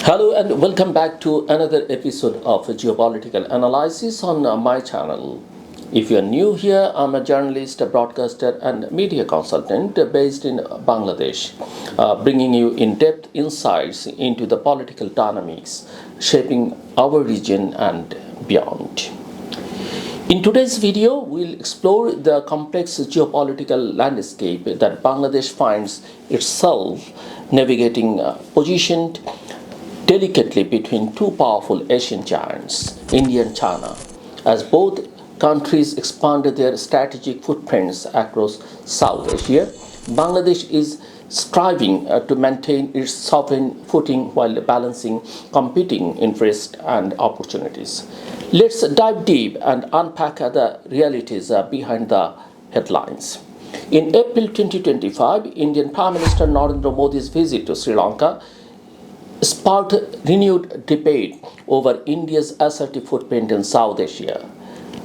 Hello and welcome back to another episode of Geopolitical Analysis on my channel. If you are new here, I'm a journalist, a broadcaster, and media consultant based in Bangladesh, bringing you in depth insights into the political dynamics shaping our region and beyond. In today's video, we'll explore the complex geopolitical landscape that Bangladesh finds itself navigating, positioned delicately between two powerful Asian giants, India and China, as both countries expanded their strategic footprints across South Asia. Bangladesh is striving to maintain its sovereign footing while balancing competing interests and opportunities. Let's dive deep and unpack the realities behind the headlines. In April 2025, Indian Prime Minister Narendra Modi's visit to Sri Lanka sparked renewed debate over India's assertive footprint in South Asia.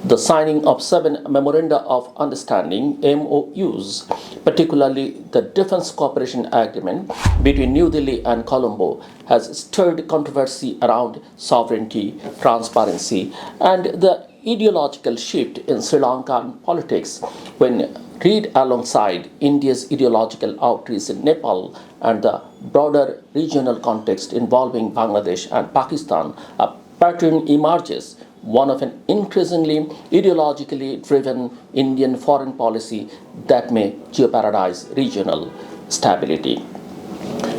The signing of seven Memoranda of Understanding (MOUs), particularly the Defence Cooperation Agreement between New Delhi and Colombo, has stirred controversy around sovereignty, transparency, and the ideological shift in Sri Lankan politics when read alongside India's ideological outreach in Nepal and the broader regional context involving Bangladesh and Pakistan. A pattern emerges, one of an increasingly ideologically driven Indian foreign policy that may jeopardize regional stability.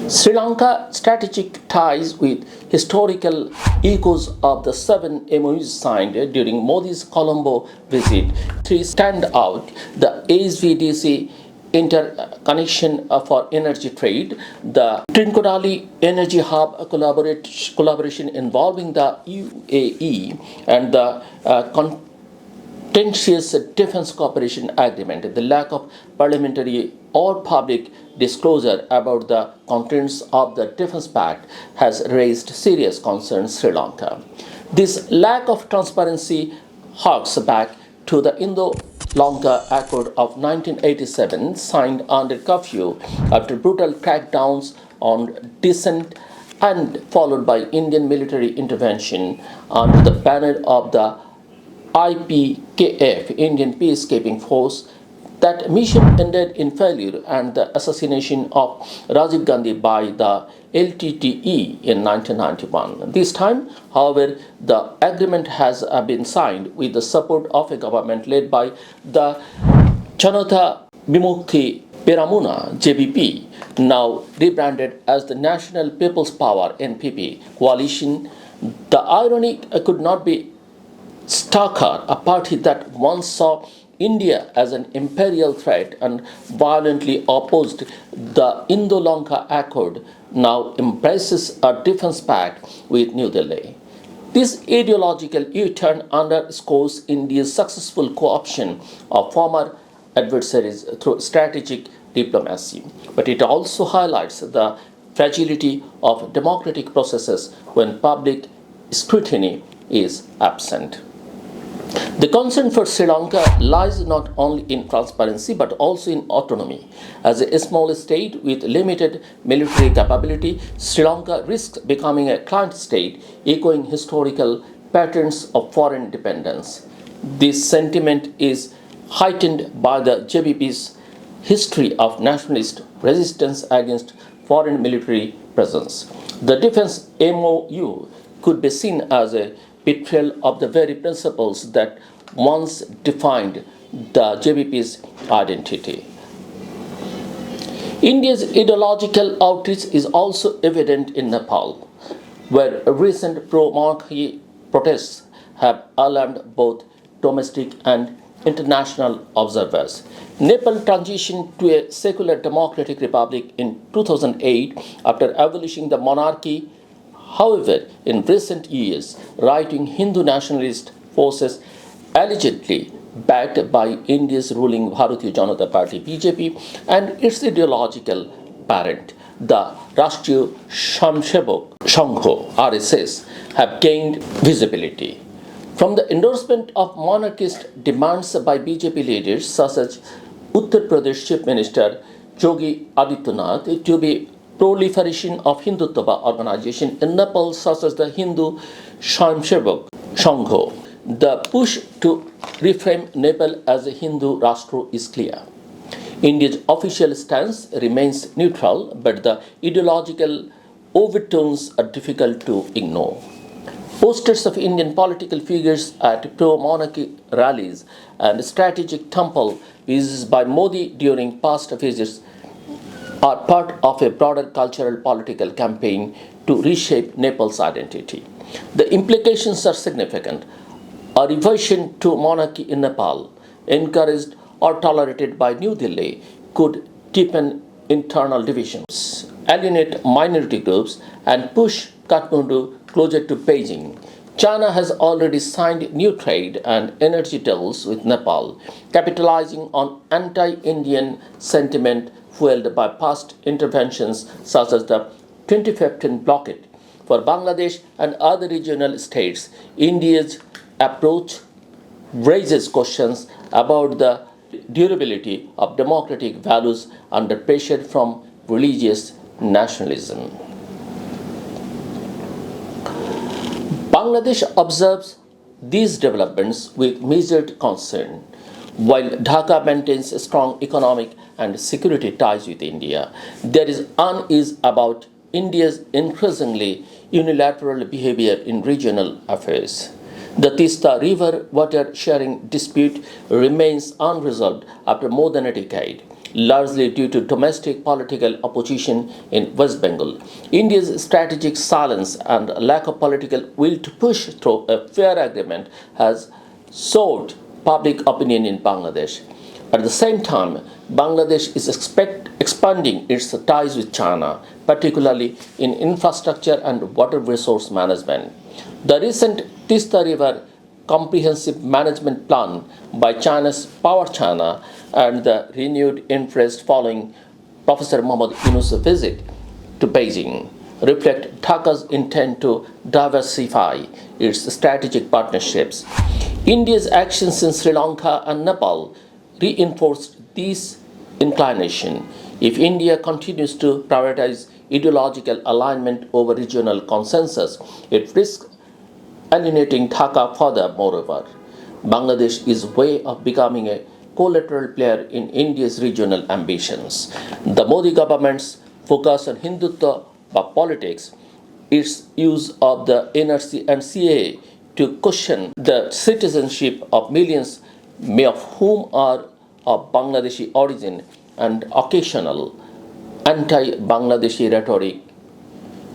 Sri Lanka strategic ties with historical echoes of the seven MOUs signed during Modi's Colombo visit. Three stand out: the HVDC interconnection for energy trade, the Trincomalee Energy Hub collaboration involving the UAE, and the contentious Defence Cooperation Agreement. The lack of parliamentary or public disclosure about the contents of the Defence Pact has raised serious concerns in Sri Lanka. This lack of transparency harks back to the Indo-Lanka Accord of 1987, signed under curfew after brutal crackdowns on dissent and followed by Indian military intervention under the banner of the IPKF, Indian Peacekeeping Force. That mission ended in failure and the assassination of Rajiv Gandhi by the LTTE in 1991. This time, however, the agreement has been signed with the support of a government led by the Janata Vimukthi Peramuna (JVP), now rebranded as the National People's Power (NPP) coalition. The irony could not be starker. A party that once saw India as an imperial threat and violently opposed the Indo-Lanka Accord now embraces a defense pact with New Delhi. This ideological U-turn underscores India's successful co-option of former adversaries through strategic diplomacy, but it also highlights the fragility of democratic processes when public scrutiny is absent. The concern for Sri Lanka lies not only in transparency but also in autonomy. As a small state with limited military capability, Sri Lanka risks becoming a client state, echoing historical patterns of foreign dependence. This sentiment is heightened by the JVP's history of nationalist resistance against foreign military presence. The defense MOU could be seen as a betrayal of the very principles that once defined the JVP's identity. India's ideological outreach is also evident in Nepal, where recent pro-monarchy protests have alarmed both domestic and international observers. Nepal transitioned to a secular democratic republic in 2008 after abolishing the monarchy. However, in recent years, right-wing Hindu nationalist forces, allegedly backed by India's ruling Bharatiya Janata Party (BJP) and its ideological parent, the Rashtriya Swayamsevak Sangh (RSS), have gained visibility. From the endorsement of monarchist demands by BJP leaders such as Uttar Pradesh Chief Minister Yogi Adityanath to be proliferation of Hindutva organization in Nepal, such as the Hindu Swayamsevak Sangho. The push to reframe Nepal as a Hindu Rashtra is clear. India's official stance remains neutral, but the ideological overtones are difficult to ignore. Posters of Indian political figures at pro-monarchy rallies and strategic temple visits by Modi during past visits are part of a broader cultural political campaign to reshape Nepal's identity. The implications are significant. A reversion to monarchy in Nepal, encouraged or tolerated by New Delhi, could deepen internal divisions, alienate minority groups, and push Kathmandu closer to Beijing. China has already signed new trade and energy deals with Nepal, capitalizing on anti Indian sentiment fueled by past interventions such as the 2015 blockade. For Bangladesh and other regional states, India's approach raises questions about the durability of democratic values under pressure from religious nationalism. Bangladesh observes these developments with measured concern. While Dhaka maintains strong economic and security ties with India, there is unease about India's increasingly unilateral behavior in regional affairs. The Tista River water sharing dispute remains unresolved after more than a decade, largely due to domestic political opposition in West Bengal. India's strategic silence and lack of political will to push through a fair agreement has soured public opinion in Bangladesh. At the same time, Bangladesh is expanding its ties with China, particularly in infrastructure and water resource management. The recent Tista River Comprehensive Management Plan by China's Power China and the renewed interest following Professor Muhammad Yunus' visit to Beijing reflect Dhaka's intent to diversify its strategic partnerships. India's actions in Sri Lanka and Nepal reinforced this inclination. If India continues to prioritize ideological alignment over regional consensus, it risks alienating Dhaka further. Moreover, Bangladesh is way of becoming a collateral player in India's regional ambitions. The Modi government's focus on Hindutva politics, its use of the NRC and CAA to cushion the citizenship of millions, many of whom are of Bangladeshi origin, and occasional anti-Bangladeshi rhetoric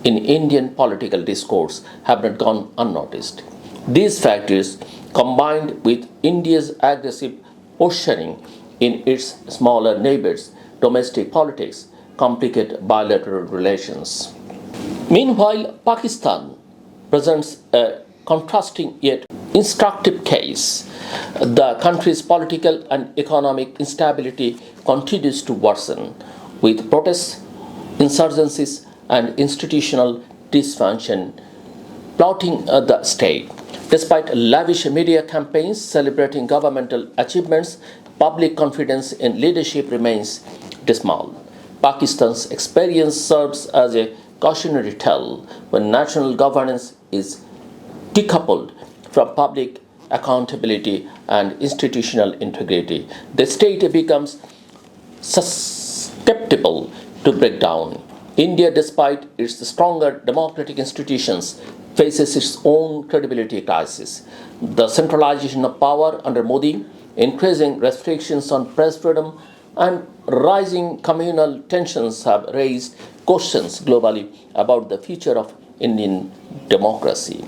in Indian political discourse have not gone unnoticed. These factors, combined with India's aggressive posturing in its smaller neighbors' domestic politics, complicate bilateral relations. Meanwhile, Pakistan presents a contrasting yet instructive case. The country's political and economic instability continues to worsen, with protests, insurgencies, and institutional dysfunction plotting the state. Despite lavish media campaigns celebrating governmental achievements, public confidence in leadership remains dismal. Pakistan's experience serves as a cautionary tale when national governance is decoupled from public accountability and institutional integrity. The state becomes susceptible to breakdown. India, despite its stronger democratic institutions, faces its own credibility crisis. The centralization of power under Modi, increasing restrictions on press freedom, and rising communal tensions have raised questions globally about the future of Indian democracy.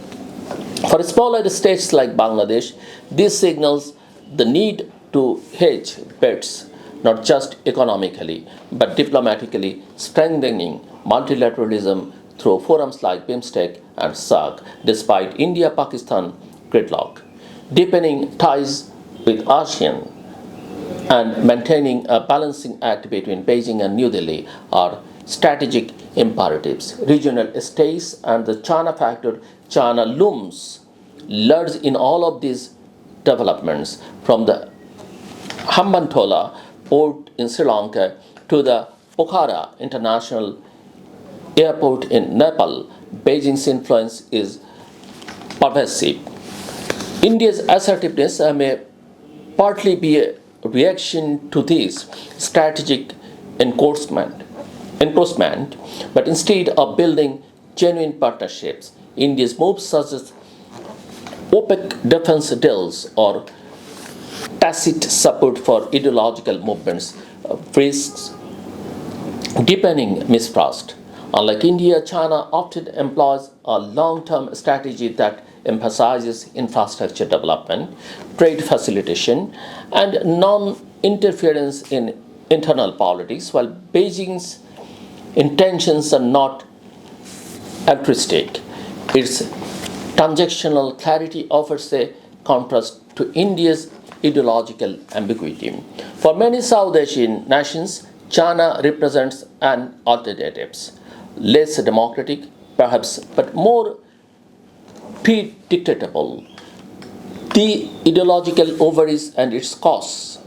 For smaller states like Bangladesh, this signals the need to hedge bets, not just economically, but diplomatically, strengthening multilateralism through forums like BIMSTEC and SAARC, despite India-Pakistan gridlock. Deepening ties with ASEAN and maintaining a balancing act between Beijing and New Delhi are strategic imperatives. Regional states and the China factor, China looms large in all of these developments, from the Hambantota port in Sri Lanka to the Pokhara International airport in Nepal, Beijing's influence is pervasive. India's assertiveness may partly be a reaction to this strategic enforcement, but instead of building genuine partnerships, India's moves such as opaque defense deals or tacit support for ideological movements risks deepening mistrust. Unlike India, China often employs a long-term strategy that emphasizes infrastructure development, trade facilitation, and non-interference in internal politics, while Beijing's intentions are not altruistic. Its transactional clarity offers a contrast to India's ideological ambiguity. For many South Asian nations, China represents an alternative, less democratic, perhaps, but more predictable. The ideological overreach and its costs.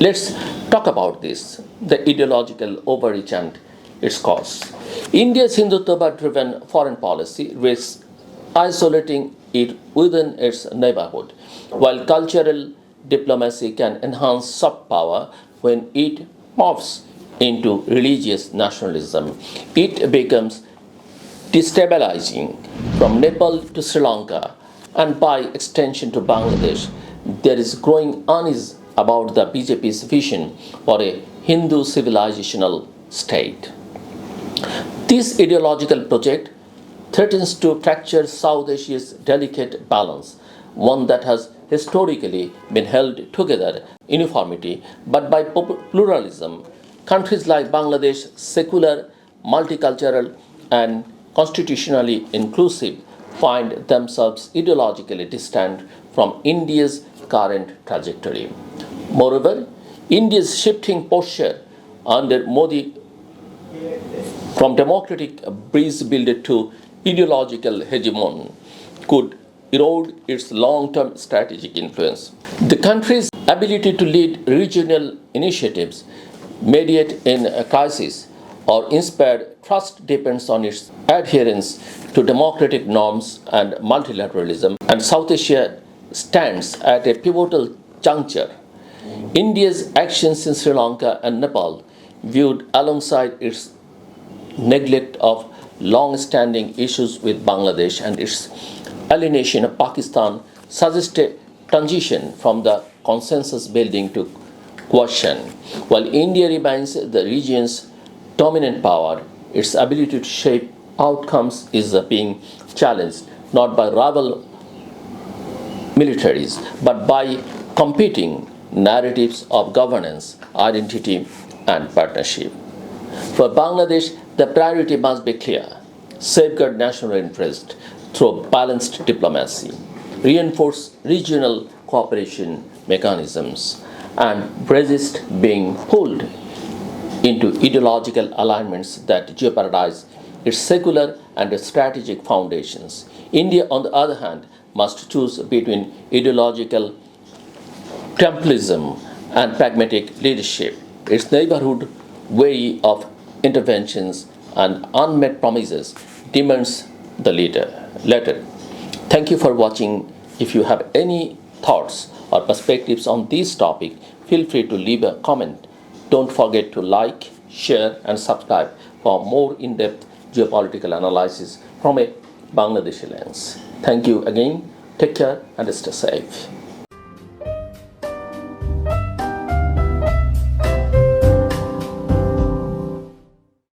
Let's talk about this, the ideological overreach and its costs. India's Hindutva-driven foreign policy risks isolating it within its neighborhood, while cultural diplomacy can enhance soft power when it morphs into religious nationalism. It becomes destabilizing from Nepal to Sri Lanka and by extension to Bangladesh. There is growing unease about the BJP's vision for a Hindu civilizational state. This ideological project threatens to fracture South Asia's delicate balance, one that has historically been held together uniformity but by pluralism. Countries like Bangladesh, secular, multicultural, and constitutionally inclusive, find themselves ideologically distant from India's current trajectory. Moreover, India's shifting posture under Modi from democratic breeze builder to ideological hegemon could erode its long-term strategic influence. The country's ability to lead regional initiatives, mediate in a crisis, or inspire trust depends on its adherence to democratic norms and multilateralism, and South Asia stands at a pivotal juncture. India's actions in Sri Lanka and Nepal, viewed alongside its neglect of long-standing issues with Bangladesh and its alienation of Pakistan, suggest a transition from the consensus building to coercion. While India remains the region's dominant power, its ability to shape outcomes is being challenged not by rival militaries but by competing narratives of governance, identity, and partnership. For Bangladesh, the priority must be clear: safeguard national interest through balanced diplomacy, reinforce regional cooperation mechanisms, and resist being pulled into ideological alignments that jeopardize its secular and strategic foundations. India, on the other hand, must choose between ideological triumphalism and pragmatic leadership. Its neighborhood, wary of interventions and unmet promises, demands the latter. Thank you for watching. If you have any thoughts or perspectives on this topic, feel free to leave a comment. Don't forget to like, share, and subscribe for more in-depth geopolitical analysis from a Bangladeshi lens. Thank you again. Take care and stay safe.